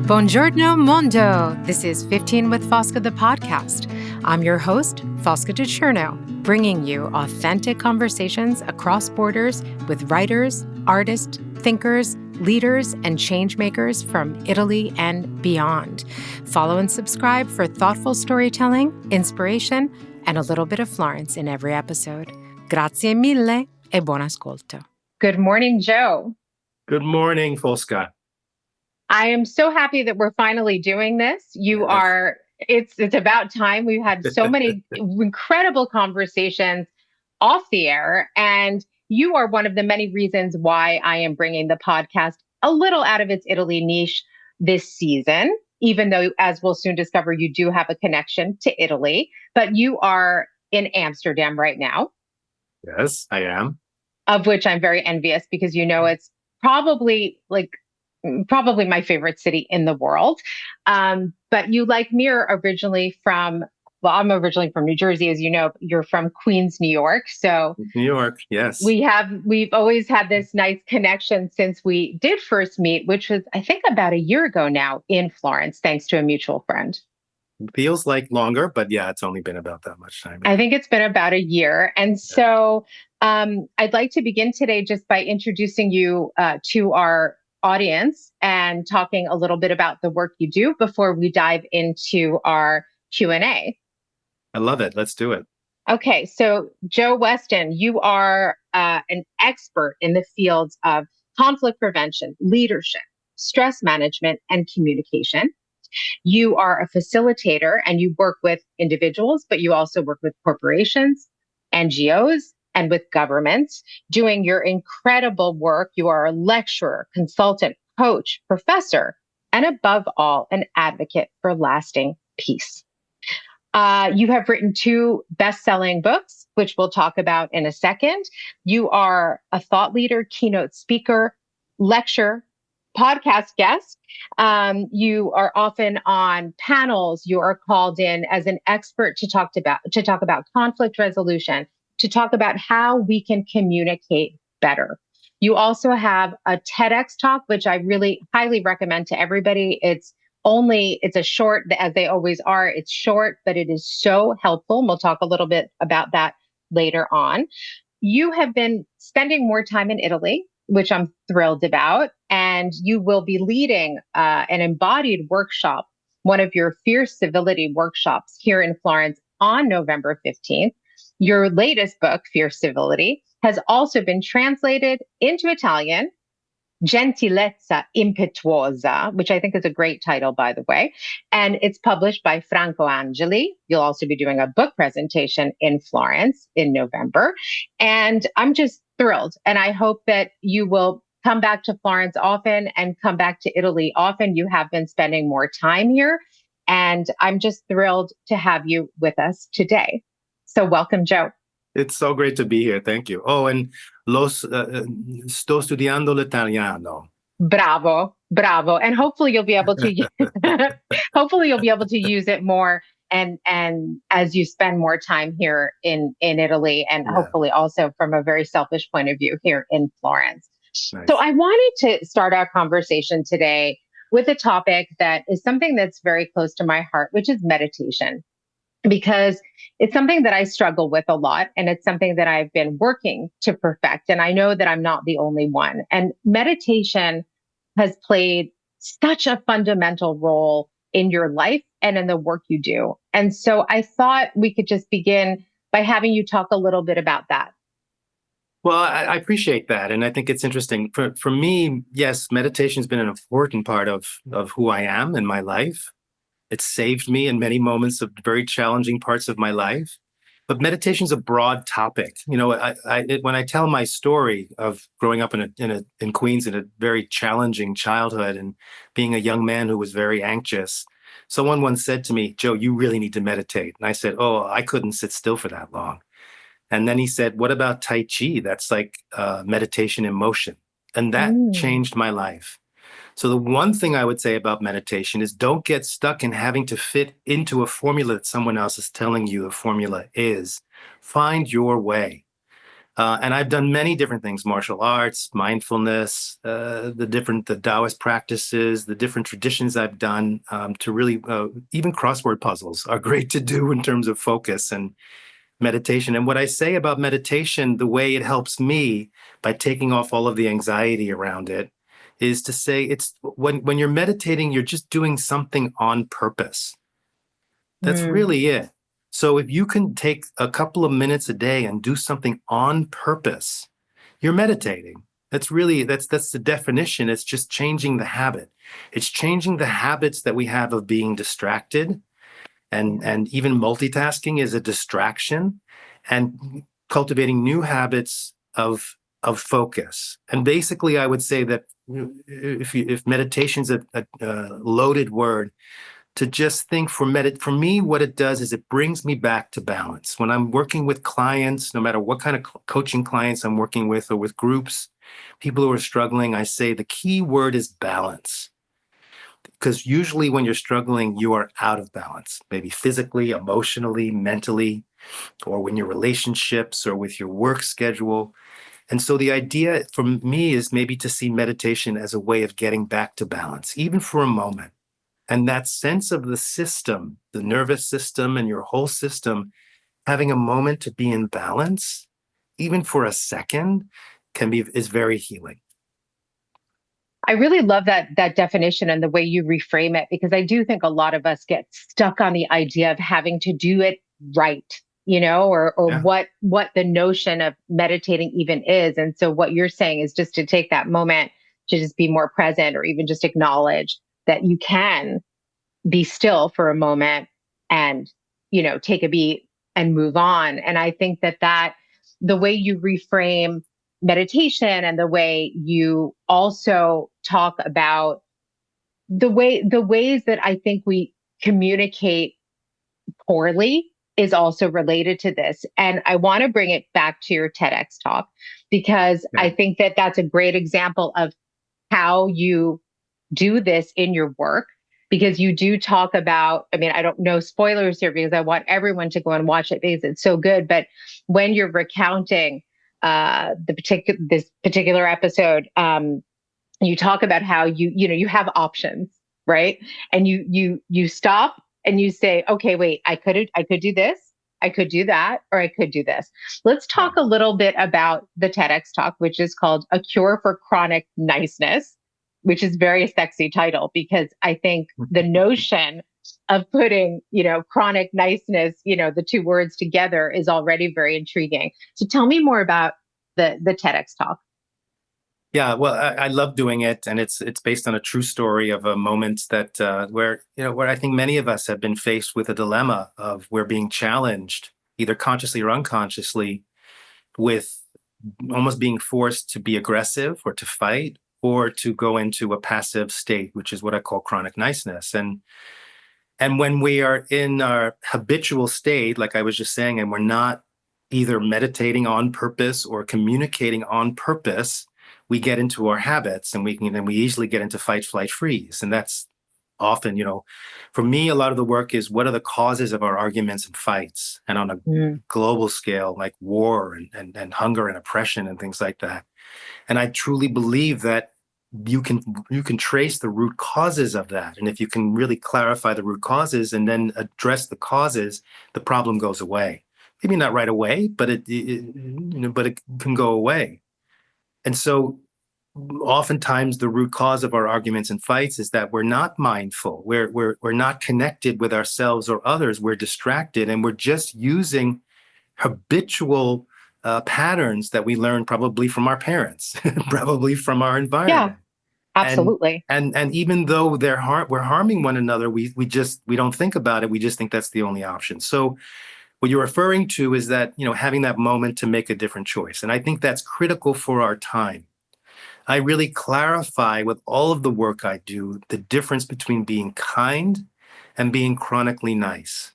Buongiorno Mondo! This is 15 with Fosca, the podcast. I'm your host, Fosca DiCerno, bringing you authentic conversations across borders with writers, artists, thinkers, leaders, and changemakers from Italy and beyond. Follow and subscribe for thoughtful storytelling, inspiration, and a little bit of Florence in every episode. Grazie mille e buon ascolto. Good morning, Joe. Good morning, Fosca. I am so happy that we're finally doing this. It's about time. We've had so many incredible conversations off the air, and you are one of the many reasons why I am bringing the podcast a little out of its Italy niche this season, even though, as we'll soon discover, you do have a connection to Italy, but you are in Amsterdam right now. Yes, I am. Of which I'm very envious because, it's probably my favorite city in the world. But you, like me, are originally I'm originally from New Jersey, as you know. You're from Queens, New York. So New York, yes. We've always had this nice connection since we did first meet, which was, I think, about a year ago now in Florence, thanks to a mutual friend. Feels like longer, but yeah, it's only been about that much time. I think it's been about a year. And so I'd like to begin today just by introducing you to our audience and talking a little bit about the work you do before we dive into our Q&A. I love it. Let's do it. Okay, so Joe Weston, you are an expert in the fields of conflict prevention, leadership, stress management, and communication. You are a facilitator and you work with individuals, but you also work with corporations, NGOs, and with governments, doing your incredible work. You are a lecturer, consultant, coach, professor, and above all, an advocate for lasting peace. You have written 2 best-selling books, which we'll talk about in a second. You are a thought leader, keynote speaker, lecturer, podcast guest. You are often on panels. You are called in as an expert to talk about conflict resolution, to talk about how we can communicate better. You also have a TEDx talk, which I really highly recommend to everybody. It's a short, as they always are. It's short, but it is so helpful. And we'll talk a little bit about that later on. You have been spending more time in Italy, which I'm thrilled about. And you will be leading an embodied workshop, one of your Fierce Civility workshops here in Florence on November 15th. Your latest book, Fierce Civility, has also been translated into Italian, Gentilezza Impetuosa, which I think is a great title, by the way. And it's published by Franco Angeli. You'll also be doing a book presentation in Florence in November. And I'm just thrilled. And I hope that you will come back to Florence often and come back to Italy often. You have been spending more time here. And I'm just thrilled to have you with us today. So welcome, Joe. It's so great to be here. Thank you. Oh, and sto studiando l'italiano. Bravo. And hopefully you'll be able to use it more and as you spend more time here in Italy, and hopefully also from a very selfish point of view here in Florence. Nice. So I wanted to start our conversation today with a topic that is something that's very close to my heart, which is meditation. Because it's something that I struggle with a lot, and it's something that I've been working to perfect. And I know that I'm not the only one. And meditation has played such a fundamental role in your life and in the work you do. And so I thought we could just begin by having you talk a little bit about that. Well, I appreciate that. And I think it's interesting. For me, yes, meditation has been an important part of who I am in my life. It saved me in many moments of very challenging parts of my life. But meditation is a broad topic. When I tell my story of growing up in Queens in a very challenging childhood and being a young man who was very anxious, someone once said to me, "Joe, you really need to meditate." And I said, "Oh, I couldn't sit still for that long." And then he said, "What about Tai Chi? That's like meditation in motion." And that changed my life. So the one thing I would say about meditation is don't get stuck in having to fit into a formula that someone else is telling you the formula is. Find your way. And I've done many different things: martial arts, mindfulness, the Taoist practices, the different traditions I've done to really, even crossword puzzles are great to do in terms of focus and meditation. And what I say about meditation, the way it helps me by taking off all of the anxiety around it, is to say it's when you're meditating, you're just doing something on purpose. That's Mm, really it. So if you can take a couple of minutes a day and do something on purpose, you're meditating. That's the definition. It's just changing the habit. It's changing the habits that we have of being distracted, yeah. and even multitasking is a distraction, and cultivating new habits of focus. And basically, I would say that if meditation's a loaded word, to just think for me, what it does is it brings me back to balance. When I'm working with clients, no matter what kind of coaching clients I'm working with or with groups, people who are struggling, I say the key word is balance. Because usually when you're struggling, you are out of balance, maybe physically, emotionally, mentally, or in your relationships or with your work schedule. And so the idea for me is maybe to see meditation as a way of getting back to balance, even for a moment. And that sense of the system, the nervous system and your whole system, having a moment to be in balance, even for a second, is very healing. I really love that definition and the way you reframe it, because I do think a lot of us get stuck on the idea of having to do it right, or Yeah. what the notion of meditating even is. And so what you're saying is just to take that moment to just be more present, or even just acknowledge that you can be still for a moment and take a beat and move on. And I think that the way you reframe meditation, and the way you also talk about the ways that I think we communicate poorly is also related to this. And I want to bring it back to your TEDx talk, because I Okay. think that that's a great example of how you do this in your work, because you do talk about, I mean, I don't know spoilers here because I want everyone to go and watch it because it's so good. But when you're recounting this particular episode, you talk about how you have options, right? And you stop and you say, okay, wait, I could do this, I could do that, or I could do this. Let's Yeah. talk a little bit about the TEDx talk, which is called A Cure for Chronic Niceness, which is very sexy title, because I think the notion of putting, chronic niceness, the two words together is already very intriguing. So tell me more about the TEDx talk. Yeah, well, I love doing it, and it's based on a true story of a moment that where I think many of us have been faced with a dilemma of we're being challenged, either consciously or unconsciously, with almost being forced to be aggressive or to fight or to go into a passive state, which is what I call chronic niceness. And when we are in our habitual state, like I was just saying, and we're not either meditating on purpose or communicating on purpose, we get into our habits, and we easily get into fight, flight, freeze. And that's often, for me, a lot of the work is what are the causes of our arguments and fights, and on a Mm, global scale, like war and hunger and oppression and things like that. And I truly believe that you can trace the root causes of that. And if you can really clarify the root causes and then address the causes, the problem goes away. Maybe not right away, but it can go away. And so oftentimes the root cause of our arguments and fights is that we're not mindful. We're not connected with ourselves or others. We're distracted, and we're just using habitual patterns that we learned probably from our parents, probably from our yeah, environment. And absolutely. and even though we're harming one another, we don't think about it. We just think that's the only option. So what you're referring to is that, having that moment to make a different choice. And I think that's critical for our time. I really clarify with all of the work I do the difference between being kind and being chronically nice.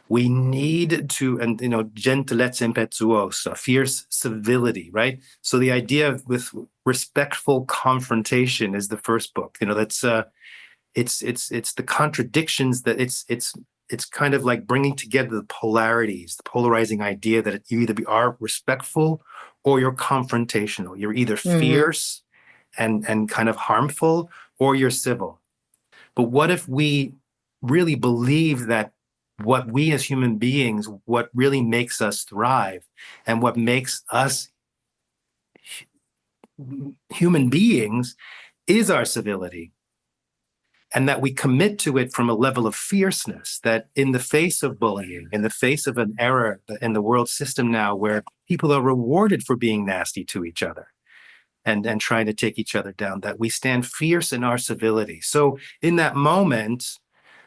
We need to, and gentilezza impetuosa, fierce civility, right? So the idea of with respectful confrontation is the first book. That's it's the contradictions that it's kind of like bringing together the polarities, the polarizing idea that you either are respectful or you're confrontational. You're either Hmm. fierce and kind of harmful, or you're civil. But what if we really believe that what we as human beings, what really makes us thrive and what makes us human beings is our civility, and that we commit to it from a level of fierceness, that in the face of bullying, in the face of an era in the world system now where people are rewarded for being nasty to each other and trying to take each other down, that we stand fierce in our civility. So in that moment,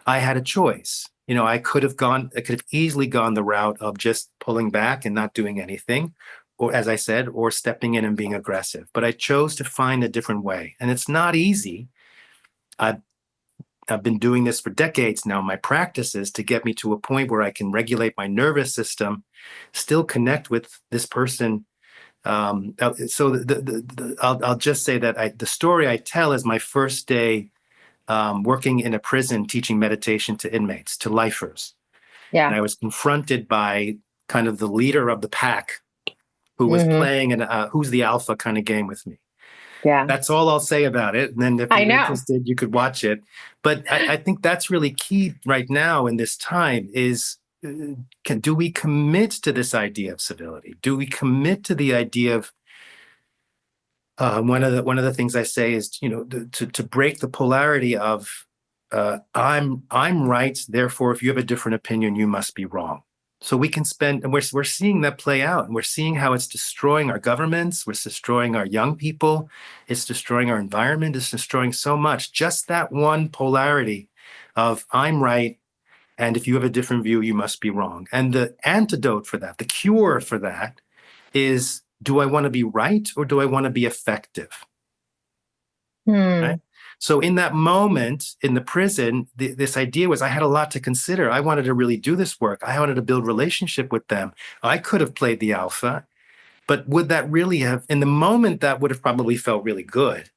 I had a choice. I could have easily gone the route of just pulling back and not doing anything, or as I said, or stepping in and being aggressive. But I chose to find a different way. And it's not easy. I've, I've been doing this for decades now. My practice is to get me to a point where I can regulate my nervous system, still connect with this person. So I'll just say that the story I tell is my first day working in a prison teaching meditation to inmates, to lifers. And Yeah. I was confronted by kind of the leader of the pack who was Hmm. playing an who's the alpha kind of game with me. Yeah. That's all I'll say about it. And then if I you're know. interested, you could watch it. But I think that's really key right now in this time is do we commit to this idea of civility? Do we commit to the idea of one of the things I say is, to break the polarity of I'm right, therefore if you have a different opinion, you must be wrong. So we can spend, and we're seeing that play out, and we're seeing how it's destroying our governments, we're destroying our young people, it's destroying our environment, it's destroying so much. Just that one polarity of I'm right, and if you have a different view, you must be wrong. And the antidote for that, the cure for that, is do I want to be right or do I want to be effective? Right. Hmm. So in that moment in the prison, this idea was I had a lot to consider. I wanted to really do this work. I wanted to build relationship with them. I could have played the alpha, but would that really have, in the moment, that would have probably felt really good.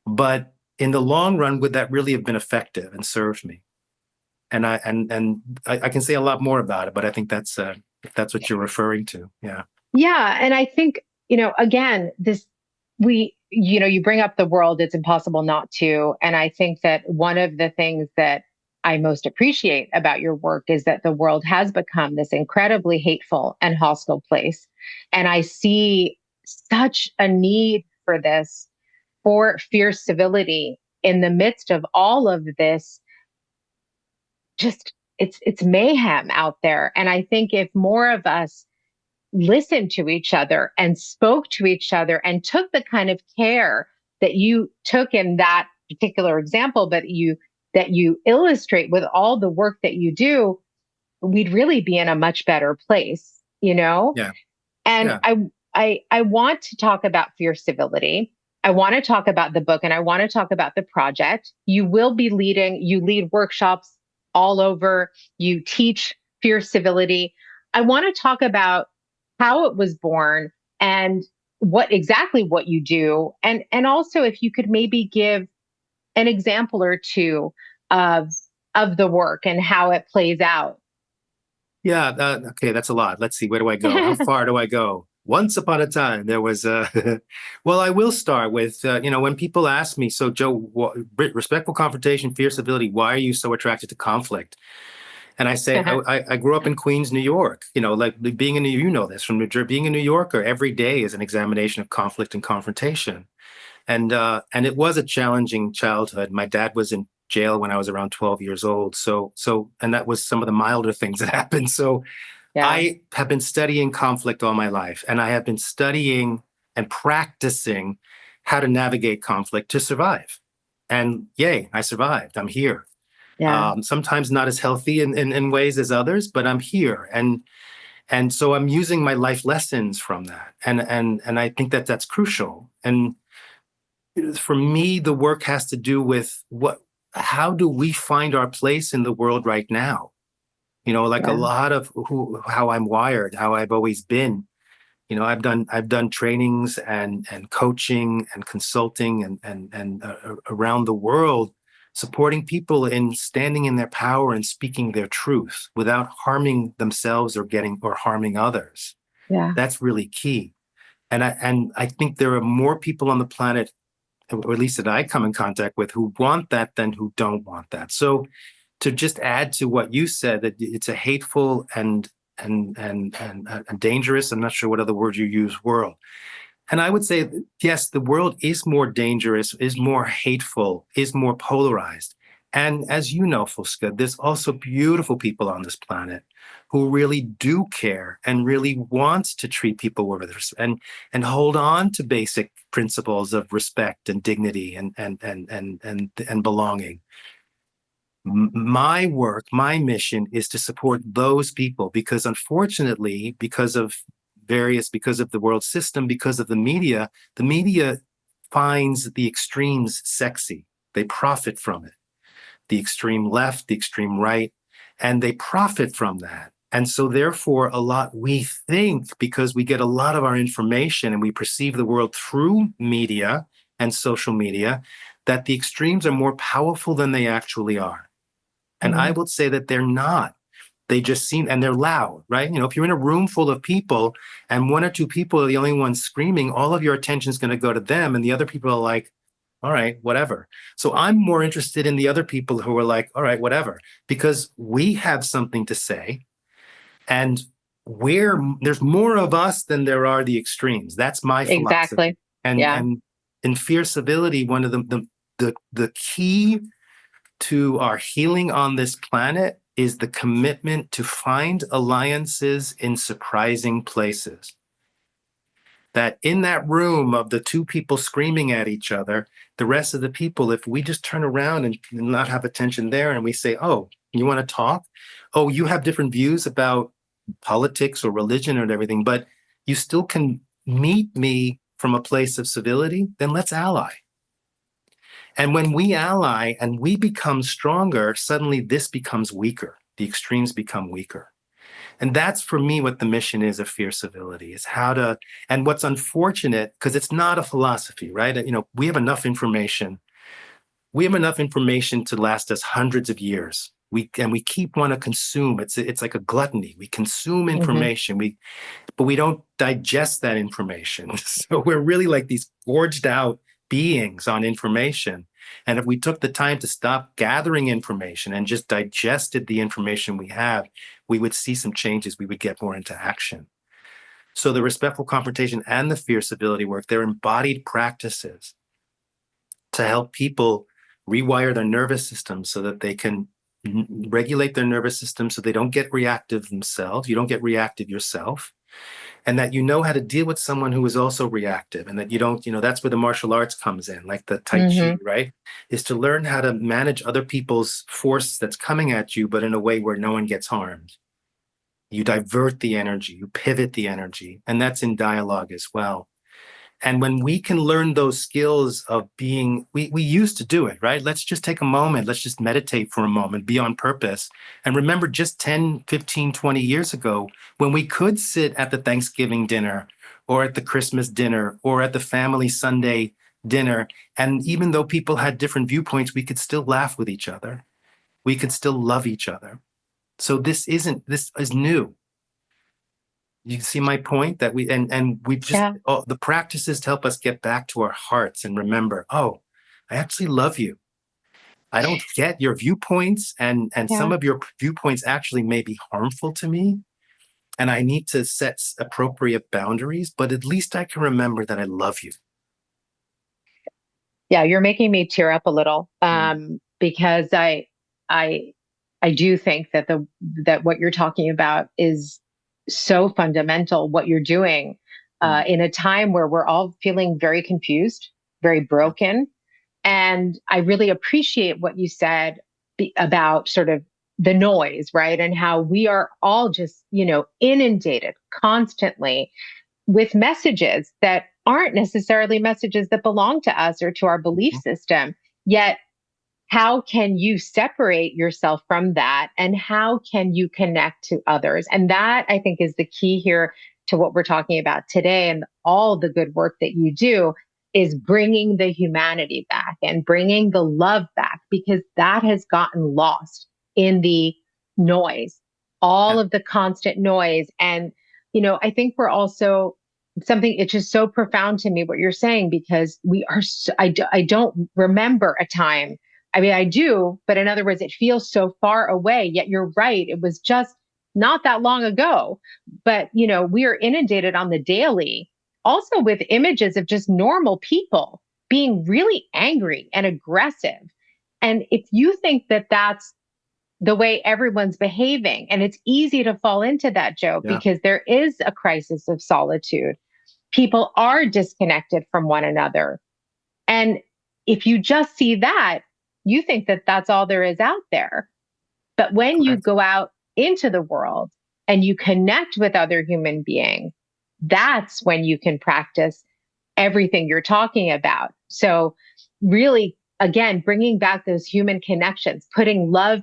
But in the long run, would that really have been effective and served me? And I can say a lot more about it, but I think if that's what you're referring to. Yeah. Yeah. And I think, again, you bring up the world, it's impossible not to. And I think that one of the things that I most appreciate about your work is that the world has become this incredibly hateful and hostile place. And I see such a need for this, for fierce civility in the midst of all of this. Just it's mayhem out there. And I think if more of us listened to each other and spoke to each other and took the kind of care that you took in that particular example, but you illustrate with all the work that you do, we'd really be in a much better place, you know? Yeah. And Yeah. I want to talk about fierce civility. I want to talk about the book and I want to talk about the project. You lead workshops all over, you teach fierce civility. I want to talk about how it was born and what you do. And also if you could maybe give an example or two of the work and how it plays out. Yeah, okay, that's a lot. Let's see, where do I go? How far do I go? Once upon a time, there was well, I will start with, when people ask me, so Joe, respectful confrontation, fierce civility, why are you so attracted to conflict? And I say, I grew up in Queens, New York, like being in New, you know this from New Jersey, being a New Yorker, every day is an examination of conflict and confrontation. And it was a challenging childhood. My dad was in jail when I was around 12 years old. And that was some of the milder things that happened. So Yeah. I have been studying conflict all my life, and I have been studying and practicing how to navigate conflict to survive. And yay, I survived. I'm here. Yeah. Sometimes not as healthy in ways as others, but I'm here. And so I'm using my life lessons from that. And I think that that's crucial. And for me, the work has to do with how do we find our place in the world right now? Like a Yeah. lot of how I'm wired, how I've always been. I've done trainings and coaching and consulting and around the world, supporting people in standing in their power and speaking their truth without harming themselves or harming others. Yeah. That's really key. And I think there are more people on the planet, or at least that I come in contact with, who want that than who don't want that. So to just add to what you said, that it's a hateful and a dangerous, I'm not sure what other word you use, world. And I would say, yes, the world is more dangerous, is more hateful, is more polarized. And as you know, Fusca, there's also beautiful people on this planet who really do care and really want to treat people with respect and hold on to basic principles of respect and dignity and belonging. My work, my mission is to support those people because unfortunately, because of the world system, because of the media finds the extremes sexy. They profit from it. The extreme left, the extreme right, and they profit from that. And so therefore, we think because we get a lot of our information and we perceive the world through media and social media, that the extremes are more powerful than they actually are. And I would say that they're not. They just seem, and they're loud, right? You know, if you're in a room full of people and one or two people are the only ones screaming, all of your attention is going to go to them. And the other people are like, all right, whatever. So I'm more interested in the other people who are like, all right, whatever, because we have something to say and there's more of us than there are the extremes. That's my philosophy. Exactly. Yeah. And in Fear Civility, one of the key to our healing on this planet is the commitment to find alliances in surprising places. That in that room of the two people screaming at each other, the rest of the people, if we just turn around and not have attention there and we say, oh, you want to talk? Oh, you have different views about politics or religion or everything, but you still can meet me from a place of civility, then let's ally. And when we ally and we become stronger, suddenly this becomes weaker. The extremes become weaker. And that's for me what the mission is of Fierce Civility, is how to, and what's unfortunate, because it's not a philosophy, right? You know, we have enough information. We have enough information to last us hundreds of years. We keep want to consume. It's like a gluttony. We consume information. But we don't digest that information. So we're really like these gorged out beings on information. And if we took the time to stop gathering information and just digested the information we have, we would see some changes. We would get more into action. So the respectful confrontation and the fierce civility work, they're embodied practices to help people rewire their nervous system so that they can regulate their nervous system so they don't get reactive themselves. You don't get reactive yourself. And that you know how to deal with someone who is also reactive, and that you don't, that's where the martial arts comes in, like the Tai Chi, right? Is to learn how to manage other people's force that's coming at you, but in a way where no one gets harmed. You divert the energy, you pivot the energy, and that's in dialogue as well. And when we can learn those skills of being, we used to do it, right? Let's just take a moment. Let's just meditate for a moment, be on purpose. And remember just 10, 15, 20 years ago, when we could sit at the Thanksgiving dinner or at the Christmas dinner or at the family Sunday dinner. And even though people had different viewpoints, we could still laugh with each other. We could still love each other. So this is new. You see my point, that we just, the practices to help us get back to our hearts and remember, oh, I actually love you. I don't get your viewpoints, and some of your viewpoints actually may be harmful to me. And I need to set appropriate boundaries, but at least I can remember that I love you. Yeah, you're making me tear up a little, because I do think that that what you're talking about is so fundamental. What you're doing in a time where we're all feeling very confused, very broken, and I really appreciate what you said about sort of the noise, right, and how we are all just inundated constantly with messages that aren't necessarily messages that belong to us or to our belief system. Yet, how can you separate yourself from that? And how can you connect to others? And that, I think, is the key here to what we're talking about today. And all the good work that you do is bringing the humanity back and bringing the love back, because that has gotten lost in the noise, all of the constant noise. And, I think we're also something, it's just so profound to me what you're saying, because we are so, I don't remember a time. I mean, I do, but in other words, it feels so far away. Yet you're right, it was just not that long ago. But we are inundated on the daily also with images of just normal people being really angry and aggressive. And if you think that that's the way everyone's behaving, and it's easy to fall into that, Joe, Yeah. because there is a crisis of solitude. People are disconnected from one another. And if you just see that, you think that that's all there is out there. But when you Correct. go out into the world and you connect with other human beings, that's when you can practice everything you're talking about. So, really, again, bringing back those human connections, putting love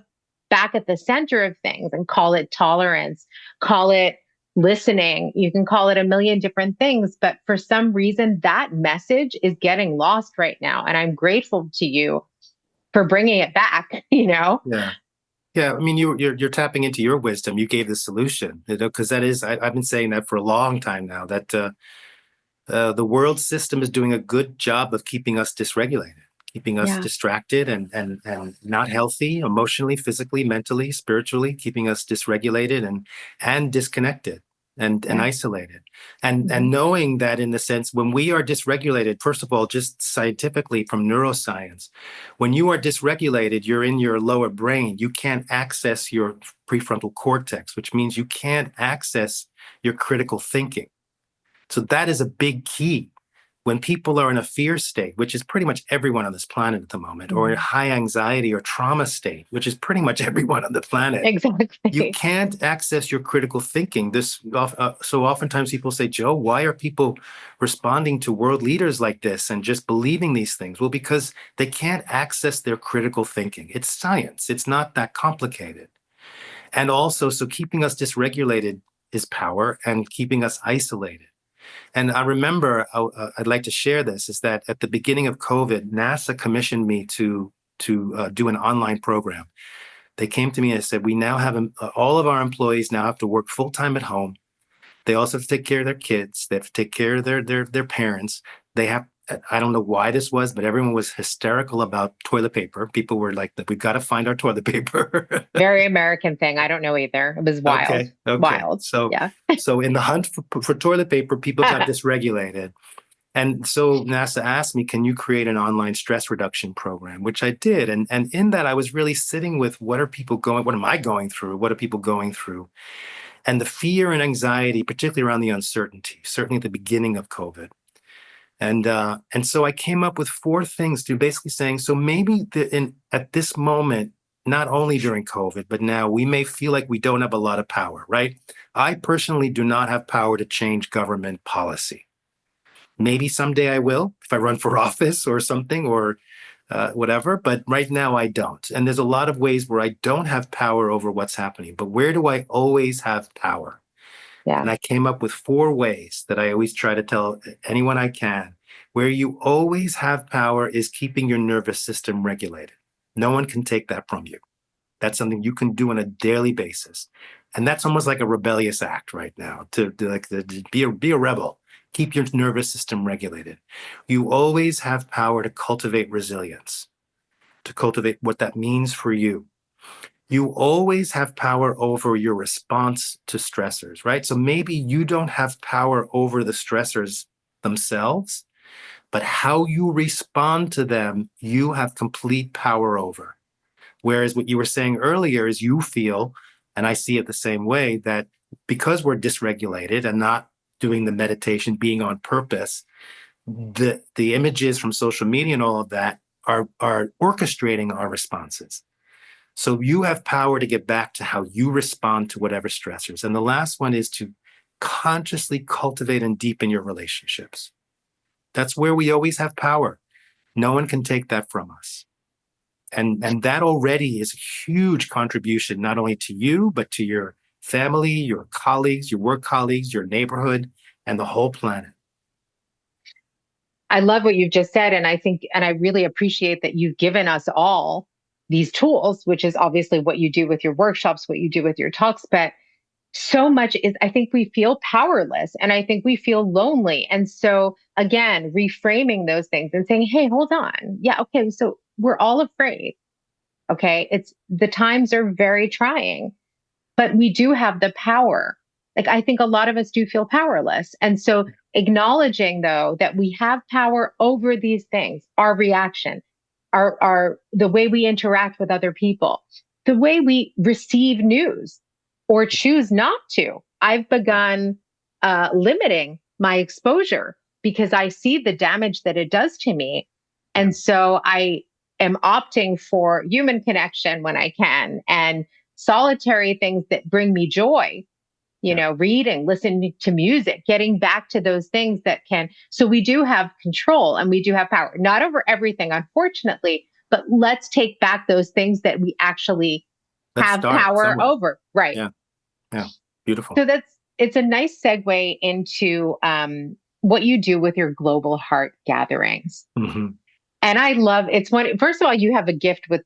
back at the center of things, and call it tolerance, call it listening. You can call it a million different things, but for some reason, that message is getting lost right now. And I'm grateful to you for bringing it back, Yeah. Yeah, I mean, you're tapping into your wisdom. You gave the solution, because that is, I've been saying that for a long time now, that the world system is doing a good job of keeping us dysregulated, keeping us Yeah. distracted and not healthy emotionally, physically, mentally, spiritually, keeping us dysregulated and disconnected and Yeah. isolated. And Mhm. knowing that, in the sense, when we are dysregulated, first of all, just scientifically from neuroscience, when you are dysregulated, you're in your lower brain. You can't access your prefrontal cortex, which means you can't access your critical thinking. So that is a big key. When people are in a fear state, which is pretty much everyone on this planet at the moment, or a Mhm. high anxiety or trauma state, which is pretty much everyone on the planet, you Exactly. can't access your critical thinking. So oftentimes people say, Joe, why are people responding to world leaders like this and just believing these things? Well, because they can't access their critical thinking. It's science. It's not that complicated. And also, so keeping us dysregulated is power, and keeping us isolated. And I remember, I'd like to share this, is that at the beginning of COVID, NASA commissioned me to do an online program. They came to me and said, we now have all of our employees now have to work full time at home. They also have to take care of their kids. They have to take care of their parents. They have, I don't know why this was, but everyone was hysterical about toilet paper. People were like, we've got to find our toilet paper. Very American thing. I don't know either. It was wild. Okay. Okay. Wild. So, Yeah. so in the hunt for toilet paper, people got dysregulated. And so NASA asked me, can you create an online stress reduction program? Which I did. And in that, I was really sitting with, what am I going through? What are people going through? And the fear and anxiety, particularly around the uncertainty, certainly at the beginning of COVID. And so I came up with four things, to basically saying, so maybe at this moment, not only during COVID, but now, we may feel like we don't have a lot of power, right? I personally do not have power to change government policy. Maybe someday I will, if I run for office or something, or whatever. But right now I don't. And there's a lot of ways where I don't have power over what's happening. But where do I always have power? Yeah. And I came up with four ways that I always try to tell anyone I can. Where you always have power is keeping your nervous system regulated. No one can take that from you. That's something you can do on a daily basis. And that's almost like a rebellious act right now, to be a rebel. Keep your nervous system regulated. You always have power to cultivate resilience, to cultivate what that means for you. You always have power over your response to stressors, right? So maybe you don't have power over the stressors themselves, but how you respond to them, you have complete power over. Whereas what you were saying earlier is, you feel, and I see it the same way, that because we're dysregulated and not doing the meditation, being on purpose, the images from social media and all of that are orchestrating our responses. So you have power to get back to how you respond to whatever stressors. And the last one is to consciously cultivate and deepen your relationships. That's where we always have power. No one can take that from us. And that already is a huge contribution, not only to you, but to your family, your colleagues, your work colleagues, your neighborhood, and the whole planet. I love what you've just said. And I think, and I really appreciate that you've given us all these tools, which is obviously what you do with your workshops, what you do with your talks. But so much is, I think we feel powerless and I think we feel lonely. And so, again, reframing those things and saying, hey, hold on. Yeah, okay. So we're all afraid. Okay. It's the times are very trying, but we do have the power. Like, I think a lot of us do feel powerless. And so, acknowledging though that we have power over these things, our reaction, our the way we interact with other people, the way we receive news or choose not to. I've begun limiting my exposure because I see the damage that it does to me. Yeah. And so I am opting for human connection when I can and solitary things that bring me joy, Yeah. reading, listening to music, getting back to those things that can. So we do have control and we do have power, not over everything, unfortunately, but let's take back those things that we actually Let's have start power somewhere. over. Right. Yeah. Yeah. Beautiful. So it's a nice segue into what you do with your global heart gatherings. Hmm. And I love it's one. First of all, you have a gift with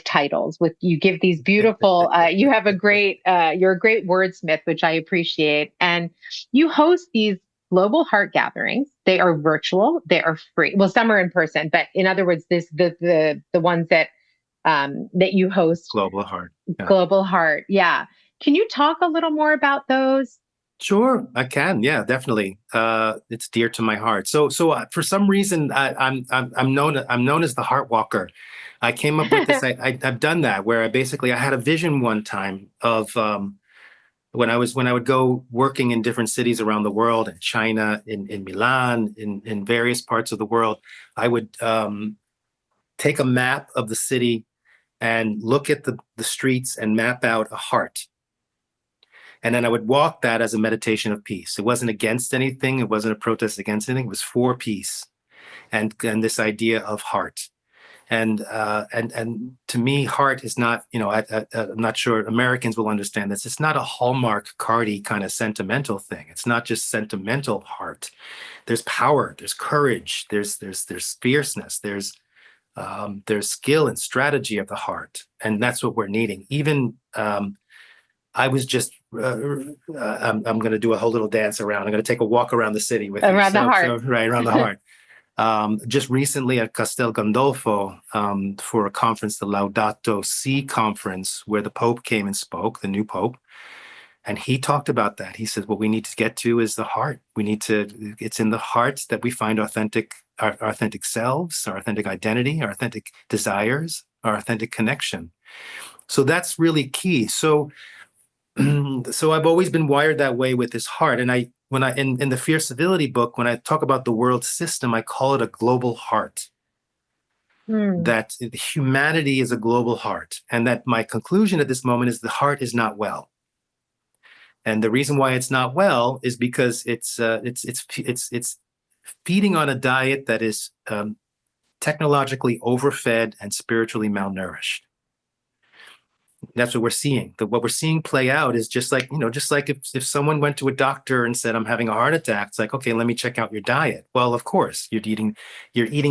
titles. With you give these beautiful. You have a great. You're a great wordsmith, which I appreciate. And you host these global heart gatherings. They are virtual. They are free. Well, some are in person, but in other words, the ones that you host. Global heart. Yeah. Global Heart. Yeah. Can you talk a little more about those? Sure, I can. Yeah, definitely. It's dear to my heart. So for some reason, I'm known as the Heart Walker. I came up with this. I've done that where I had a vision one time of when I would go working in different cities around the world, in China, in Milan, in various parts of the world. I would take a map of the city and look at the streets and map out a heart. And then I would walk that as a meditation of peace. It wasn't against anything. It wasn't a protest against anything. It was for peace and this idea of heart. And to me, heart is not, I'm not sure Americans will understand this. It's not a Hallmark cardy kind of sentimental thing. It's not just sentimental heart. There's power, there's courage, there's fierceness, there's skill and strategy of the heart. And that's what we're needing. Even I was just, I'm going to do a whole little dance around. I'm going to take a walk around the city with you. Around the So heart. right around the heart. Just recently at Castel Gandolfo for a conference, the Laudato Si conference, where the Pope came and spoke, the new Pope. And he talked about that. He says, what we need to get to is the heart. It's in the heart that we find our authentic selves, our authentic identity, our authentic desires, our authentic connection. So that's really key. So I've always been wired that way with this heart. And in the Fear Civility book, when I talk about the world system, I call it a global heart. That humanity is a global heart, and that my conclusion at this moment is the heart is not well. And the reason why it's not well is because it's feeding on a diet that is technologically overfed and spiritually malnourished. That's what we're seeing. What we're seeing play out is just like if someone went to a doctor and said, I'm having a heart attack, it's like, okay, let me check out your diet. Well, of course, you're eating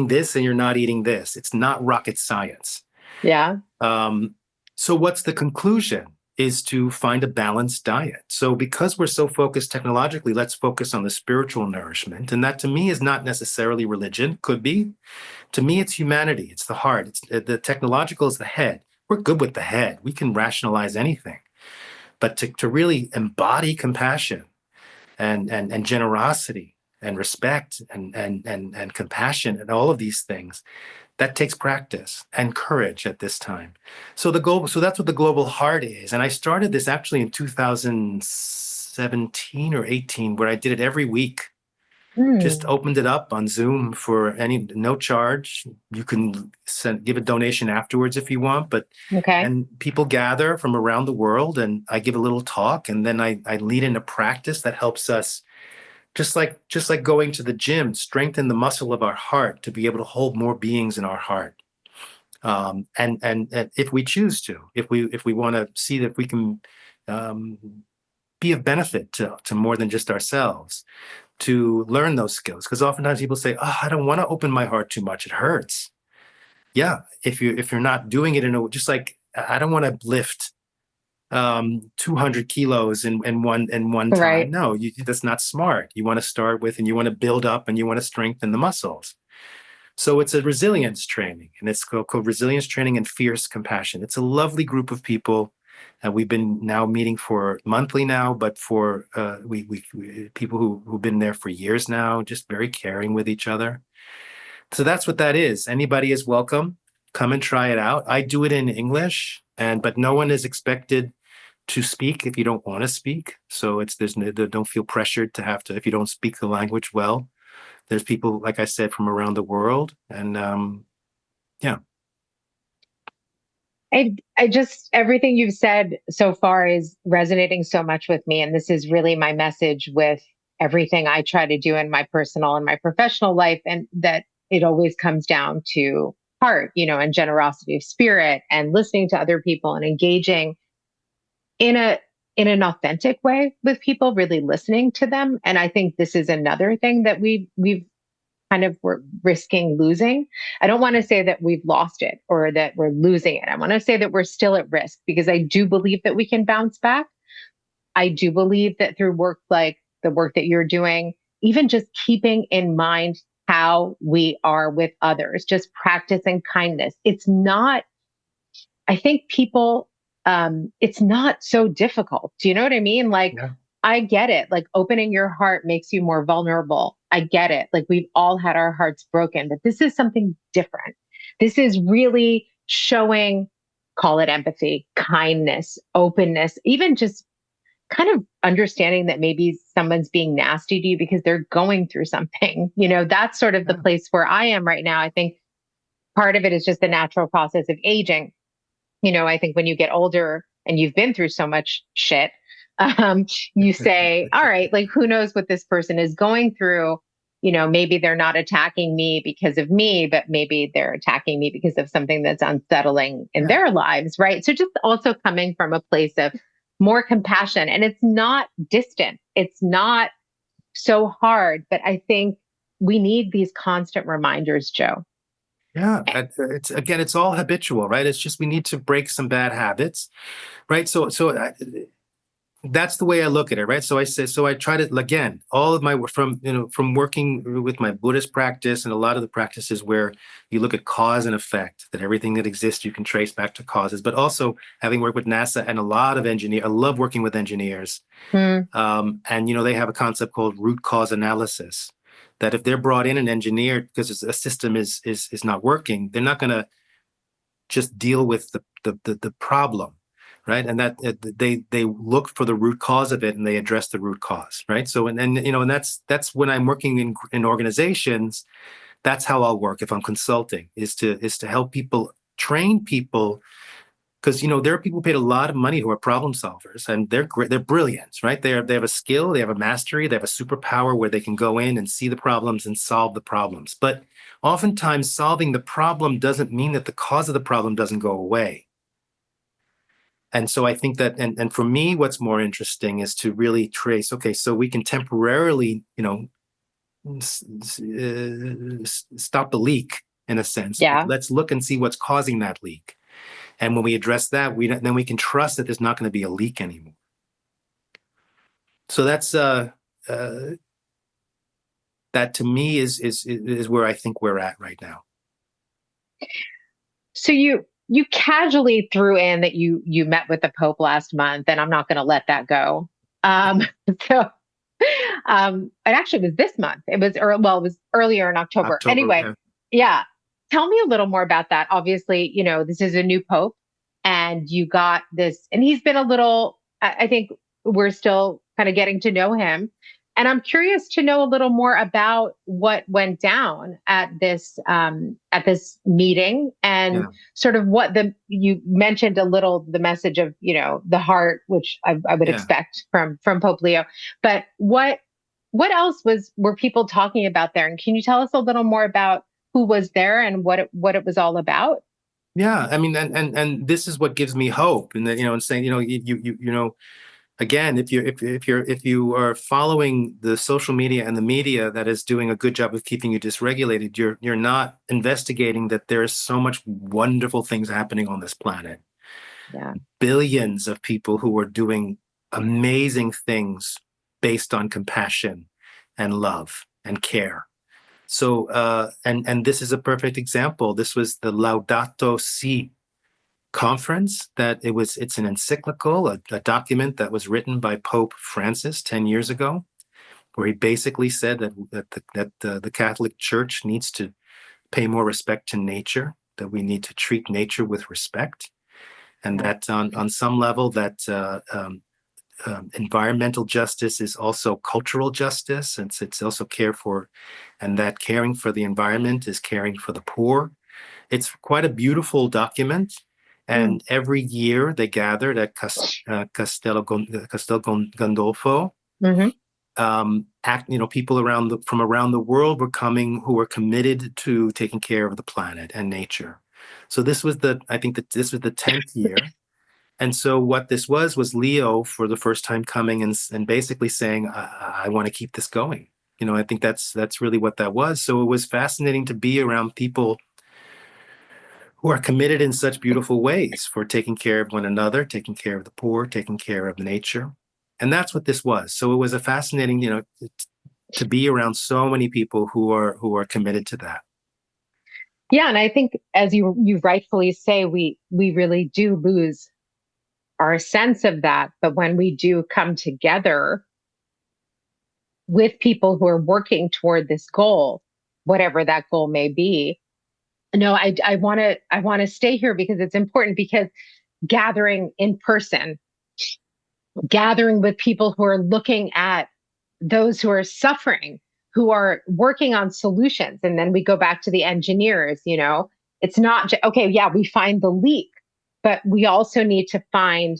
this and you're not eating this. It's not rocket science. Yeah. So what's the conclusion? Is to find a balanced diet. So because we're so focused technologically, let's focus on the spiritual nourishment. And that to me is not necessarily religion, could be. To me, it's humanity, it's the heart. It's the technological is the head. We're good with the head. We can rationalize anything. But to really embody compassion and generosity and respect and compassion and all of these things, that takes practice and courage at this time. So that's what the global heart is. And I started this actually in 2017 or 18, where I did it every week. Just opened it up on Zoom for no charge. You can give a donation afterwards if you want, Okay. and people gather from around the world, and I give a little talk, and then I lead in a practice that helps us, just like going to the gym, strengthen the muscle of our heart to be able to hold more beings in our heart. And if we choose to, if we want to see that we can be of benefit to more than just ourselves, to learn those skills. Because oftentimes people say, oh, I don't want to open my heart too much. It hurts. Yeah. If you're not doing it just like, I don't want to lift 200 kilos in one time. Right. No, that's not smart. You want to start with, and you want to build up, and you want to strengthen the muscles. So it's a resilience training, and it's called resilience training and fierce compassion. It's a lovely group of people. We've been now meeting for monthly now, but for we people who've been there for years now, just very caring with each other. So that's what that is. Anybody is welcome. Come and try it out. I do it in English, but no one is expected to speak if you don't want to speak. So don't feel pressured to have to if you don't speak the language well. There's people, like I said, from around the world, and yeah. I just, everything you've said so far is resonating so much with me. And this is really my message with everything I try to do in my personal and my professional life. And that it always comes down to heart, and generosity of spirit and listening to other people and engaging in an authentic way with people, really listening to them. And I think this is another thing that we've kind of we're risking losing. I don't want to say that we've lost it or that we're losing it. I want to say that we're still at risk because I do believe that we can bounce back. I do believe that through work like the work that you're doing, even just keeping in mind how we are with others, just practicing kindness. It's not, I think people, it's not so difficult. Do you know what I mean? Like, Yeah. I get it. Like, opening your heart makes you more vulnerable. I get it. Like, we've all had our hearts broken, but this is something different. This is really showing, call it empathy, kindness, openness, even just kind of understanding that maybe someone's being nasty to you because they're going through something. That's sort of the Yeah. place where I am right now. I think part of it is just the natural process of aging. I think when you get older and you've been through so much shit, um, you say, all right, like, who knows what this person is going through? Maybe they're not attacking me because of me, but maybe they're attacking me because of something that's unsettling in Yeah. their lives, right? So just also coming from a place of more compassion. And it's not distant, it's not so hard, but I think we need these constant reminders, Joe. Yeah, it's all habitual, right? It's just we need to break some bad habits, right? So that's the way I look at it, right? So I try to, again, all of my from working with my Buddhist practice and a lot of the practices where you look at cause and effect, that everything that exists you can trace back to causes, but also having worked with NASA and a lot of engineers. I love working with engineers. Hmm. And they have a concept called root cause analysis. That if they're brought in and engineered because a system is not working, they're not going to just deal with the problem, right? And that they look for the root cause of it and they address the root cause, right? So and that's when I'm working in organizations. That's how I'll work if I'm consulting is to help people, train people, because there are people who paid a lot of money who are problem solvers, and they're great, they're brilliant, right? They have a skill, they have a mastery, they have a superpower where they can go in and see the problems and solve the problems. But oftentimes solving the problem doesn't mean that the cause of the problem doesn't go away. And so I think that, and for me, what's more interesting is to really trace, okay, so we can temporarily, stop the leak in a sense, but Yeah. let's look and see what's causing that leak. And when we address that, then we can trust that there's not going to be a leak anymore. So uh, that to me is where I think we're at right now. So you casually threw in that you met with the Pope last month, and I'm not going to let that go. Um, so it actually was this month. It was earlier in October. October, Anyway, yeah. yeah. Tell me a little more about that. Obviously, this is a new Pope, and you got this, and he's been a little. I think we're still kind of getting to know him. And I'm curious to know a little more about what went down at this meeting, and Yeah, sort of what you mentioned a little the message of the heart, which I would yeah. expect from Pope Leo. But what else were people talking about there? And can you tell us a little more about who was there and what it was all about? Yeah, I mean, and this is what gives me hope, and that and saying, again, if you are following the social media and the media that is doing a good job of keeping you dysregulated, you're not investigating that there is so much wonderful things happening on this planet. Yeah. billions of people who were doing amazing things based on compassion and love and care. So, and this is a perfect example. This was the Laudato Si conference it's an encyclical, a document that was written by Pope Francis 10 years ago, where he basically said that the Catholic Church needs to pay more respect to nature, that we need to treat nature with respect, and that on some level that environmental justice is also cultural justice, and it's also care for, and that caring for the environment is caring for the poor. It's quite a beautiful document. And every year they gathered at Castel Gandolfo. Mm-hmm. People from around the world were coming who were committed to taking care of the planet and nature. So I think that this was the 10th year. And so what this was Leo for the first time coming and basically saying, I want to keep this going. I think that's really what that was. So it was fascinating to be around people who are committed in such beautiful ways for taking care of one another, taking care of the poor, taking care of nature. And that's what this was. So it was a fascinating, to be around so many people who are committed to that. Yeah, and I think, as you rightfully say, we really do lose our sense of that. But when we do come together with people who are working toward this goal, whatever that goal may be, no, I want to stay here because it's important, because gathering in person, gathering with people who are looking at those who are suffering, who are working on solutions. And then we go back to the engineers, it's not just, okay, yeah, we find the leak, but we also need to find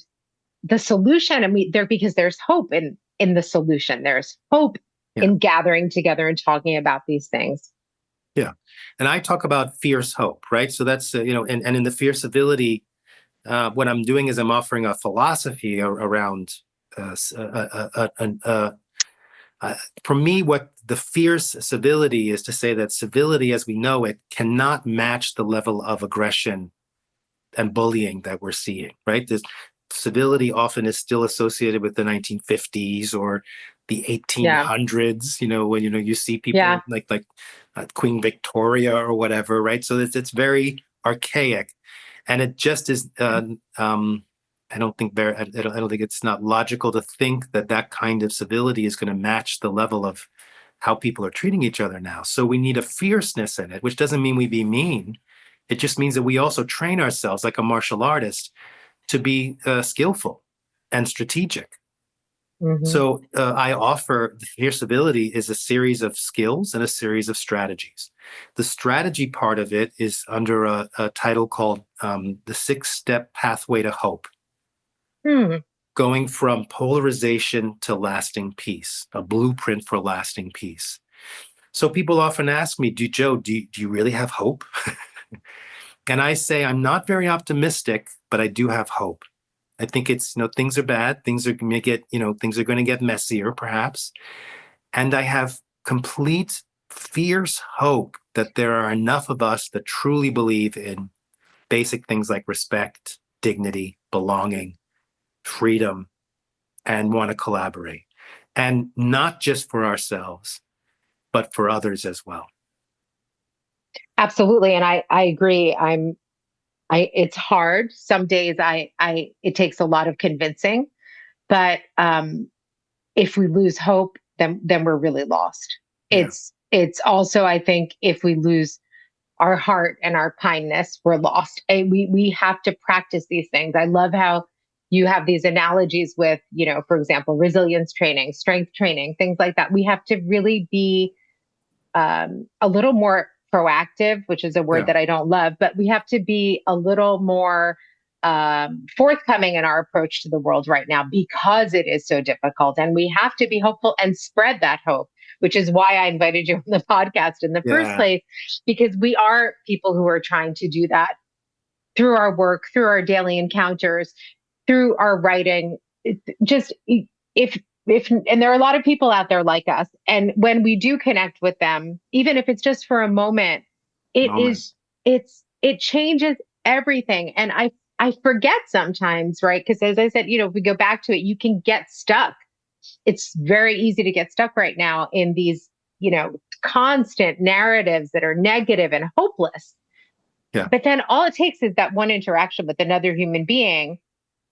the solution. And because there's hope in the solution. There's hope in gathering together and talking about these things. Yeah. And I talk about fierce hope, right? So that's, and in the fierce civility, what I'm doing is I'm offering a philosophy around, for me, what the fierce civility is to say that civility as we know it cannot match the level of aggression and bullying that we're seeing, right? This civility often is still associated with the 1950s or the 1800s, when, you see people like Queen Victoria or whatever, right? So it's very archaic. And it just is, I don't think it's not logical to think that kind of civility is going to match the level of how people are treating each other now. So we need a fierceness in it, which doesn't mean we be mean. It just means that we also train ourselves like a martial artist to be skillful and strategic. Mm-hmm. So I offer the fierce civility is a series of skills and a series of strategies. The strategy part of it is under a title called The 6-Step Pathway to Hope. Going from polarization to lasting peace, a blueprint for lasting peace. So people often ask me, do you really have hope? And I say, I'm not very optimistic, but I do have hope. I think it's, things are bad. Things are going to get messier, perhaps. And I have complete, fierce hope that there are enough of us that truly believe in basic things like respect, dignity, belonging, freedom, and want to collaborate. And not just for ourselves, but for others as well. Absolutely. And I agree. It's hard. Some days it takes a lot of convincing, but if we lose hope, then we're really lost. Yeah. It's also, I think, if we lose our heart and our kindness, we're lost. And we have to practice these things. I love how you have these analogies with, for example, resilience training, strength training, things like that. We have to really be a little more proactive, which is a word that I don't love, but we have to be a little more forthcoming in our approach to the world right now because it is so difficult. And we have to be hopeful and spread that hope, which is why I invited you on the podcast in the first place, because we are people who are trying to do that through our work, through our daily encounters, through our writing. And there are a lot of people out there like us. And when we do connect with them, even if it's just for a moment, it changes everything. And I I forget sometimes, right? Because as I said, if we go back to it, you can get stuck. It's very easy to get stuck right now in these, constant narratives that are negative and hopeless. Yeah. But then all it takes is that one interaction with another human being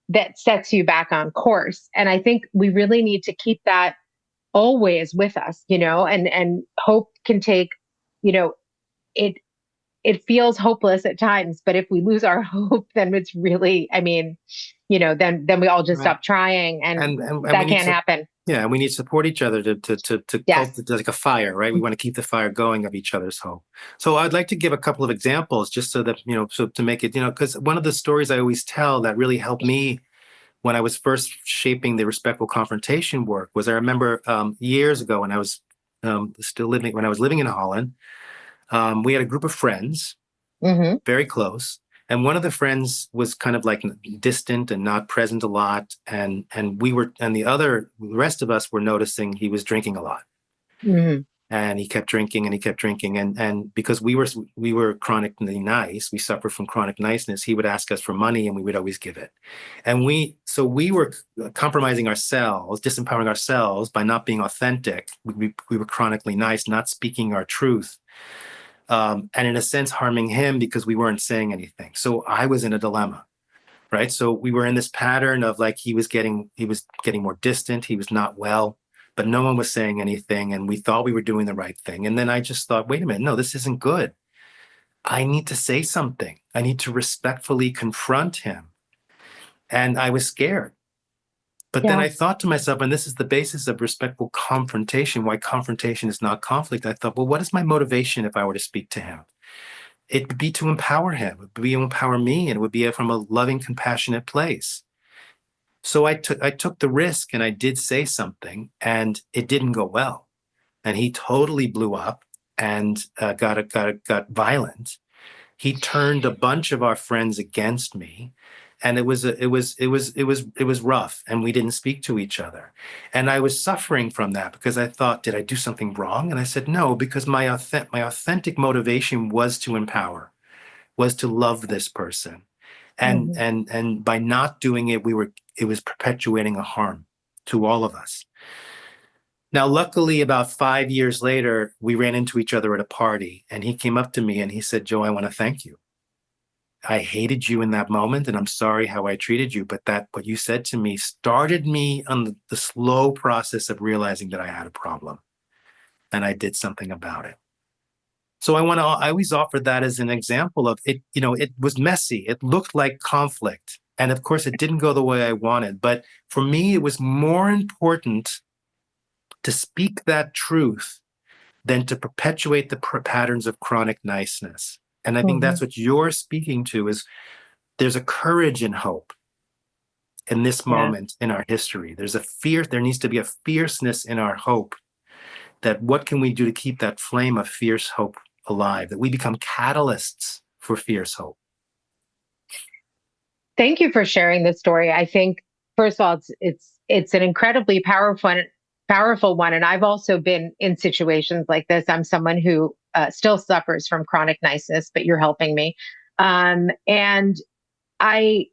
that sets you back on course. And I think we really need to keep that always with us, and hope can take, it it feels hopeless at times, but if we lose our hope, then it's really, then we all just Right. stop trying, and And we that need can't to, happen. yeah, and we need to support each other to Yes. cultivate like a fire, right? We want to keep the fire going of each other's hope. So I'd like to give a couple of examples just so that, so to make it, because one of the stories I always tell that really helped me when I was first shaping the respectful confrontation work was I remember years ago when I was when I was living in Holland, we had a group of friends, Hmm. very close. And one of the friends was kind of like distant and not present a lot. And the rest of us were noticing he was drinking a lot. Hmm. And he kept drinking and he kept drinking. And because we were chronically nice, we suffered from chronic niceness, he would ask us for money and we would always give it. And we were compromising ourselves, disempowering ourselves by not being authentic. We were chronically nice, not speaking our truth. And in a sense, harming him because we weren't saying anything. So I was in a dilemma, right? So we were in this pattern of like he was getting more distant. He was not well, but no one was saying anything, and we thought we were doing the right thing. And then I just thought, wait a minute, no, this isn't good. I need to say something. I need to respectfully confront him. And I was scared. But then Yeah. I thought to myself, and this is the basis of respectful confrontation, why confrontation is not conflict. I thought, well, what is my motivation if I were to speak to him? It would be to empower him, it would be to empower me, and it would be from a loving, compassionate place. So I took the risk and I did say something, and it didn't go well. And he totally blew up and got violent. He turned a bunch of our friends against me, and it was rough, and we didn't speak to each other. And I was suffering from that because I thought, did I do something wrong? And I said no, because my authentic motivation was to empower, was to love this person. And Hmm. and by not doing it, it was perpetuating a harm to all of us. Now, luckily, about 5 years later, we ran into each other at a party, and he came up to me and he said, Joe, I want to thank you. I hated you in that moment, and I'm sorry how I treated you. But that what you said to me started me on the slow process of realizing that I had a problem, and I did something about it. So I always offer that as an example of it. It was messy. It looked like conflict. And of course, it didn't go the way I wanted. But for me, it was more important to speak that truth than to perpetuate the patterns of chronic niceness. And I think Hmm. that's what you're speaking to is there's a courage and hope in this Yeah. moment in our history. There needs to be a fierceness in our hope that what can we do to keep that flame of fierce hope alive, that we become catalysts for fierce hope. Thank you for sharing this story. I think, first of all, it's an incredibly powerful one, and I've also been in situations like this. I'm someone who still suffers from chronic niceness, but you're helping me, and I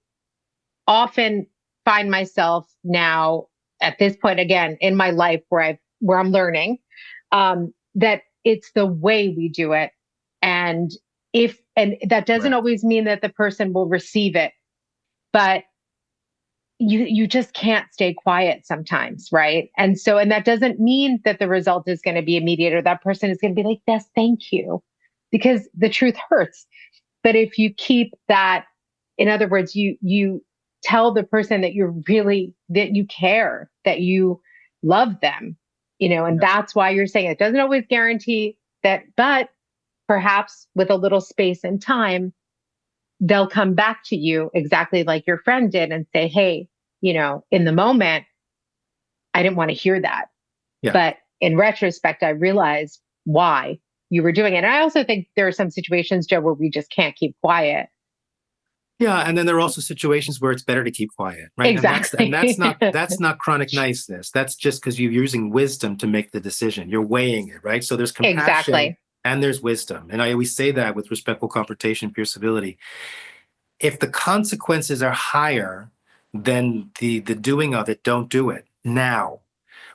often find myself now at this point again in my life where I'm learning that it's the way we do it, and if and that doesn't Right. always mean that the person will receive it, but you just can't stay quiet sometimes, right? And that doesn't mean that the result is going to be immediate or that person is going to be like, yes, thank you, because the truth hurts. But if you keep that, in other words, you tell the person that that you care, that you love them, and Yeah. that's why you're saying it doesn't always guarantee that, but perhaps with a little space and time, they'll come back to you exactly like your friend did and say, hey, in the moment, I didn't want to hear that. Yeah. But in retrospect, I realized why you were doing it. And I also think there are some situations, Joe, where we just can't keep quiet. Yeah, and then there are also situations where it's better to keep quiet, right? And that's and Exactly. that's not chronic niceness. That's just because you're using wisdom to make the decision. You're weighing it, right? So there's compassion Exactly. and there's wisdom. And I always say that with respectful confrontation, pure civility. If the consequences are higher than the doing of it, don't do it now.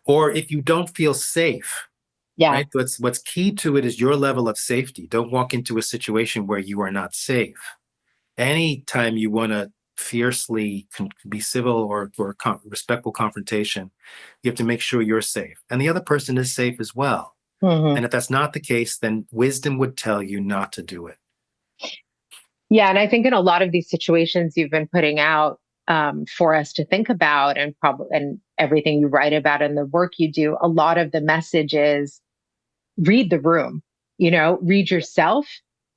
Or if you don't feel safe, Yeah. right? What's key to it is your level of safety. Don't walk into a situation where you are not safe. Anytime you want to fiercely be civil or respectful confrontation, you have to make sure you're safe and the other person is safe as well. Hmm. And if that's not the case, then wisdom would tell you not to do it. Yeah. And I think in a lot of these situations you've been putting out for us to think about, and probably and everything you write about and the work you do, a lot of the message is read the room, read yourself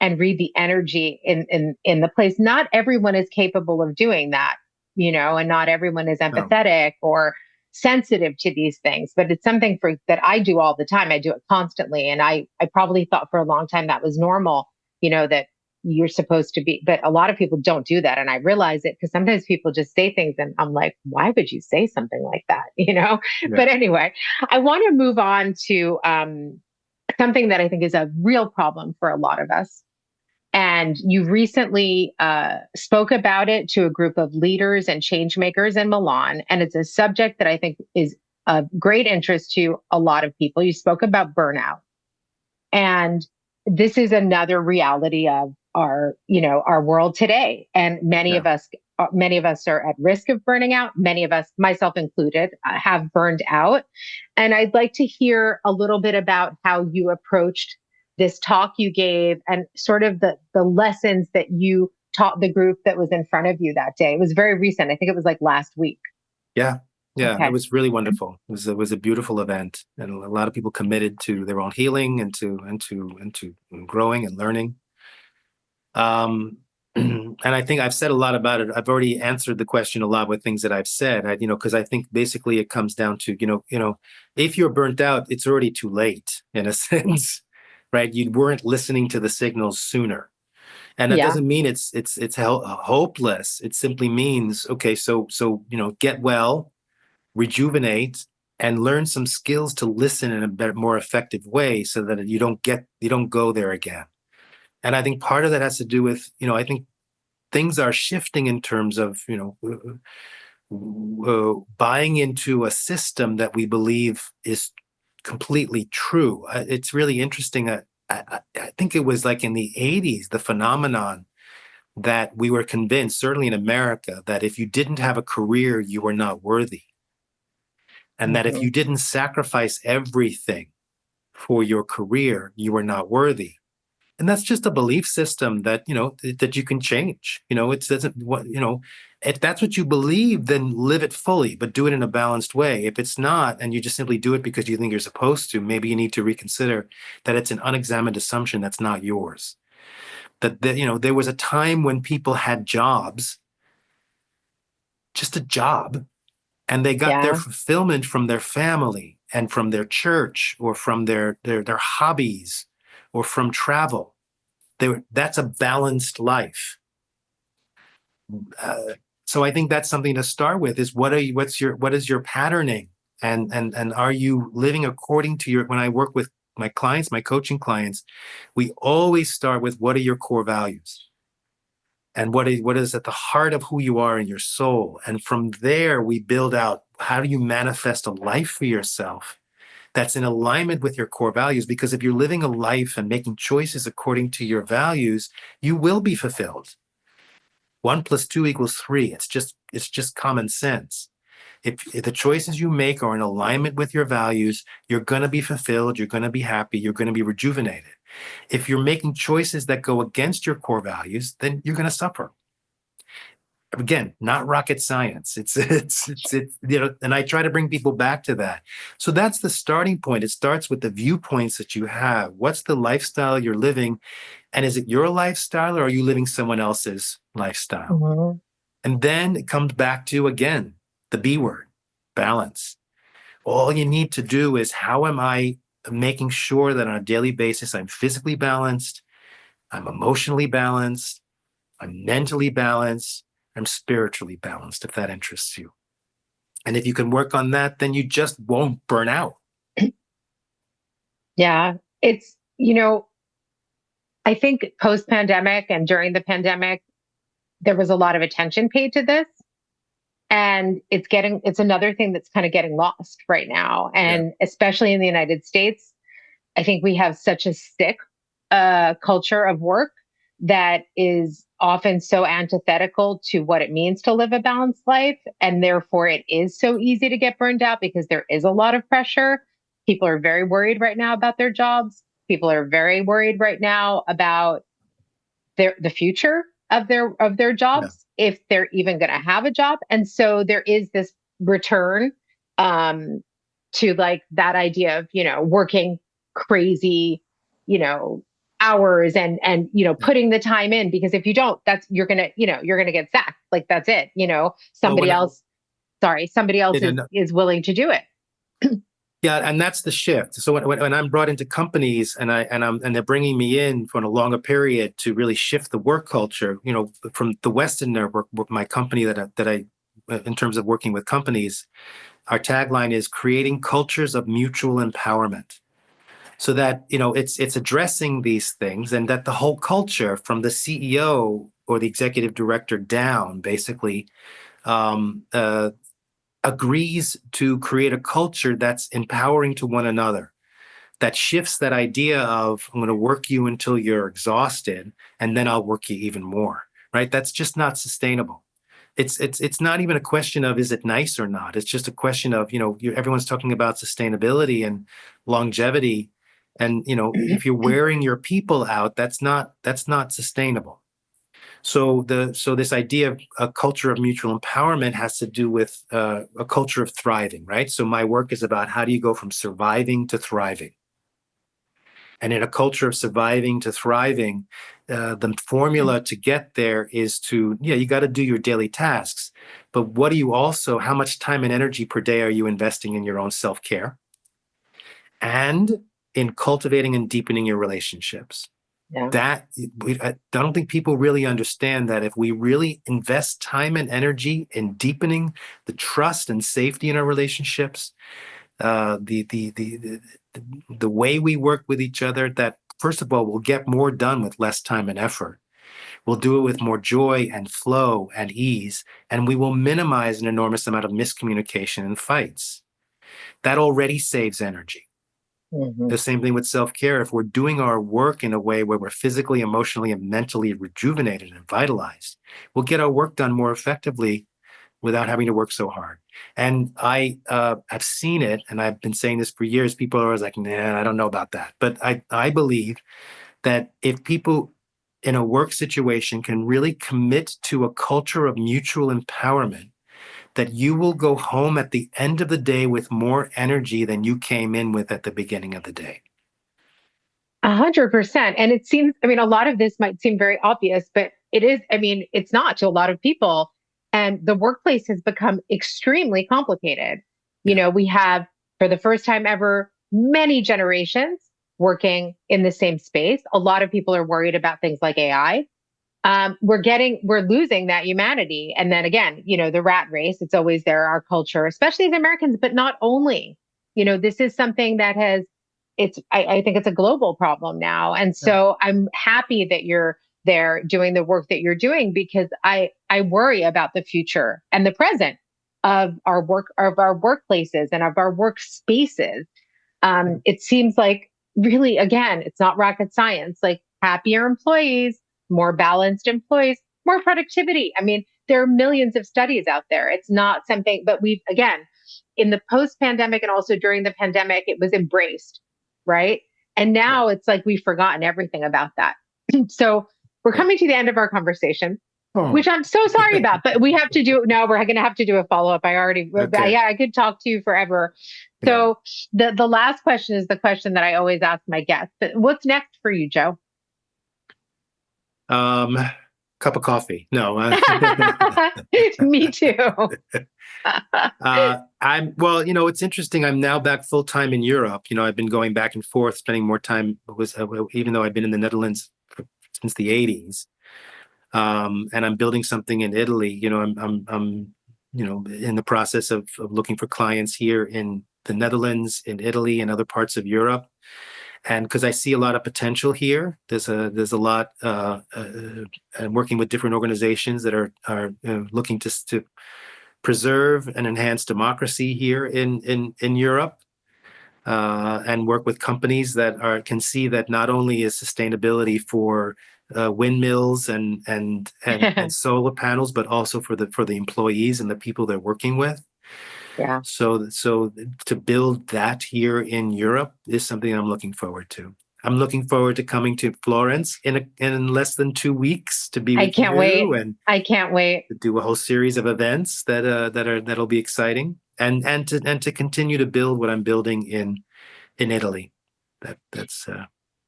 and read the energy in the place. Not everyone is capable of doing that, and not everyone is No. empathetic or sensitive to these things, but it's something that I do all the time. I do it constantly. And I probably thought for a long time that was normal, that you're supposed to be, but a lot of people don't do that. And I realize it because sometimes people just say things and I'm like, why would you say something like that? Yeah. But anyway, I want to move on to, something that I think is a real problem for a lot of us. And you recently spoke about it to a group of leaders and change makers in Milan. And it's a subject that I think is of great interest to a lot of people. You spoke about burnout. And this is another reality of our world today. And Yeah. many of us are at risk of burning out. Many of us, myself included, have burned out. And I'd like to hear a little bit about how you approached this talk you gave and sort of the lessons that you taught the group that was in front of you that day. It was very recent. I think it was like last week. Yeah. Yeah. It Okay. was really wonderful. It was a beautiful event, and a lot of people committed to their own healing and to growing and learning. Um, and I think I've said a lot about it. I've already answered the question a lot with things that I've said. Because I think basically it comes down to, if you're burnt out, it's already too late in a sense, right? You weren't listening to the signals sooner. And that Yeah. doesn't mean it's hopeless. It simply means, okay, so get well, rejuvenate, and learn some skills to listen in a better, more effective way, so that you don't go there again. And I think part of that has to do with, I think things are shifting in terms of, buying into a system that we believe is completely true. It's really interesting. I think it was like in the 80s, the phenomenon that we were convinced, certainly in America, that if you didn't have a career, you were not worthy. And that if Hmm. you didn't sacrifice everything for your career, you were not worthy. And that's just a belief system that that you can change. It doesn't what if that's what you believe, then live it fully, but do it in a balanced way. If it's not, and you just simply do it because you think you're supposed to, maybe you need to reconsider that it's an unexamined assumption that's not yours. That there was a time when people had jobs, just a job, and they got their Yeah. fulfillment from their family and from their church or from their hobbies or from travel. That's a balanced life. Uh, so I think that's something to start with: is what is your patterning, and are you living according to your? When I work with my clients, my coaching clients, we always start with what are your core values, and what is at the heart of who you are in your soul, and from there we build out how do you manifest a life for yourself that's in alignment with your core values. Because if you're living a life and making choices according to your values, you will be fulfilled. 1 + 2 = 3. It's just common sense. If the choices you make are in alignment with your values, you're going to be fulfilled, you're going to be happy, you're going to be rejuvenated. If you're making choices that go against your core values, then you're going to suffer. Again, not rocket science. And I try to bring people back to that. So that's the starting point. It starts with the viewpoints that you have. What's the lifestyle you're living? And is it your lifestyle, or are you living someone else's lifestyle? Hmm. And then it comes back to, again, the B word: balance. All you need to do is, how am I making sure that on a daily basis I'm physically balanced, I'm emotionally balanced, I'm mentally balanced, I'm spiritually balanced, if that interests you. And if you can work on that, then you just won't burn out. Yeah. I think post pandemic and during the pandemic, there was a lot of attention paid to this, and it's another thing that's kind of getting lost right now. Yeah. And especially in the United States, I think we have such a sick culture of work that is often so antithetical to what it means to live a balanced life. And therefore, it is so easy to get burned out because there is a lot of pressure. People are very worried right now about their jobs. People are very worried right now about the future of their Yeah. jobs, if they're even going to have a job. And so there is this return um to like that idea of, working crazy, you know hours, and Yeah. putting the time in, because if you don't, that's you're going to get sacked. Like, that's it. Well, Somebody else, sorry, somebody else when is willing to do it. Yeah, and that's the shift. So when I'm brought into companies and they're bringing me in for a longer period to really shift the work culture, from the Weston work, my company that I in terms of working with companies, our tagline is creating cultures of mutual empowerment. So that it's addressing these things, and that the whole culture from the CEO or the executive director down basically um, uh, agrees to create a culture that's empowering to one another, that shifts that idea of I'm going to work you until you're exhausted and then I'll work you even more, right? That's just not sustainable. It's not even a question of is it nice or not. It's just a question of everyone's talking about sustainability and longevity, and if you're wearing your people out, that's not sustainable. So this idea of a culture of mutual empowerment has to do with a culture of thriving, right? So my work is about how do you go from surviving to thriving. And in a culture of surviving to thriving, the formula to get there is you got to do your daily tasks. But how much time and energy per day are you investing in your own self-care and in cultivating and deepening your relationships? Yeah. I don't think people really understand that if we really invest time and energy in deepening the trust and safety in our relationships, the way we work with each other, that first of all, we'll get more done with less time and effort. We'll do it with more joy and flow and ease, and we will minimize an enormous amount of miscommunication and fights. That already saves energy. Mhm. The same thing with self-care. If we're doing our work in a way where we're physically, emotionally, and mentally rejuvenated and vitalized, we'll get our work done more effectively without having to work so hard. And I have seen it, and I've been saying this for years. People are always like, nah, I don't know about that. But I believe that if people in a work situation can really commit to a culture of mutual empowerment, that you will go home at the end of the day with more energy than you came in with at the beginning of the day. 100%. And it seems, I mean, a lot of this might seem very obvious, but it is, I mean, it's not to a lot of people. And the workplace has become extremely complicated. Yeah. We have, for the first time ever, many generations working in the same space. A lot of people are worried about things like AI. We're losing that humanity. And then again, the rat race, it's always there, our culture, especially as Americans, but not only. This is something that I think it's a global problem now. And Yeah. so I'm happy that you're there doing the work that you're doing, because I worry about the future and the present of our workplaces and of our workspaces. It seems like, really, again, it's not rocket science, like happier employees, more balanced employees, more productivity. I mean, there are millions of studies out there. It's not something, but again, in the post pandemic and also during the pandemic, it was embraced, right? And Yeah. now it's like we've forgotten everything about that. So we're Yeah. coming to the end of our conversation, which Oh. I'm so sorry about, but we have to do now. We're going to have to do a follow up. Okay. Yeah, I could talk to you forever. Yeah. So the last question is the question that I always ask my guests. But what's next for you, Joe? Cup of coffee. No. Me too. Well, it's interesting. I'm now back full time in Europe. I've been going back and forth, spending more time even though I've been in the Netherlands since the 80s. And I'm building something in Italy. I'm in the process of looking for clients here in the Netherlands, in Italy, and other parts of Europe. And because I see a lot of potential here, there's a lot working with different organizations that are looking to preserve and enhance democracy here in Europe, and work with companies that can see that not only is sustainability for windmills and solar panels, but also for the employees and the people they're working with. Yeah. So to build that here in Europe is something I'm looking forward to. I'm looking forward to coming to Florence in less than 2 weeks to be I with can't you wait. and I can't wait. to do a whole series of events that'll be exciting, and to continue to build what I'm building in Italy. That's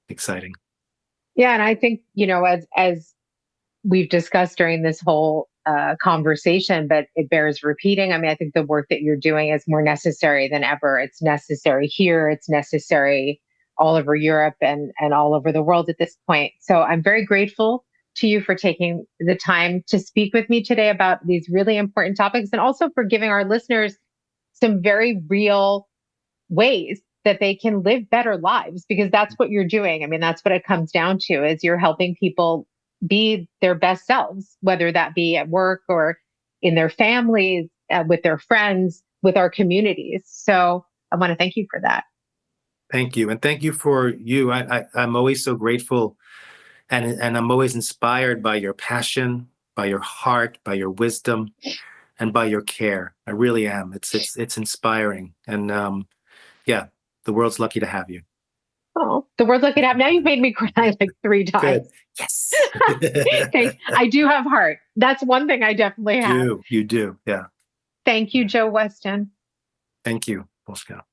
exciting. Yeah, and I think, as we've discussed during this whole conversation, but it bears repeating. I mean, I think the work that you're doing is more necessary than ever. It's necessary here. It's necessary all over Europe and all over the world at this point. So I'm very grateful to you for taking the time to speak with me today about these really important topics, and also for giving our listeners some very real ways that they can live better lives, because that's what you're doing. I mean, that's what it comes down to, is you're helping people be their best selves, whether that be at work or in their families, with their friends, with our communities. So I want to thank you for that. Thank you, and thank you for you. I'm always so grateful, and I'm always inspired by your passion, by your heart, by your wisdom, and by your care. I really am. It's inspiring, and yeah, the world's lucky to have you. Oh, the world's lucky to have. Now you've made me cry like 3 times. Good. Yes. Thanks. I do have heart. That's one thing I definitely have. You do. Yeah. Thank you, Joe Weston. Thank you, Polska.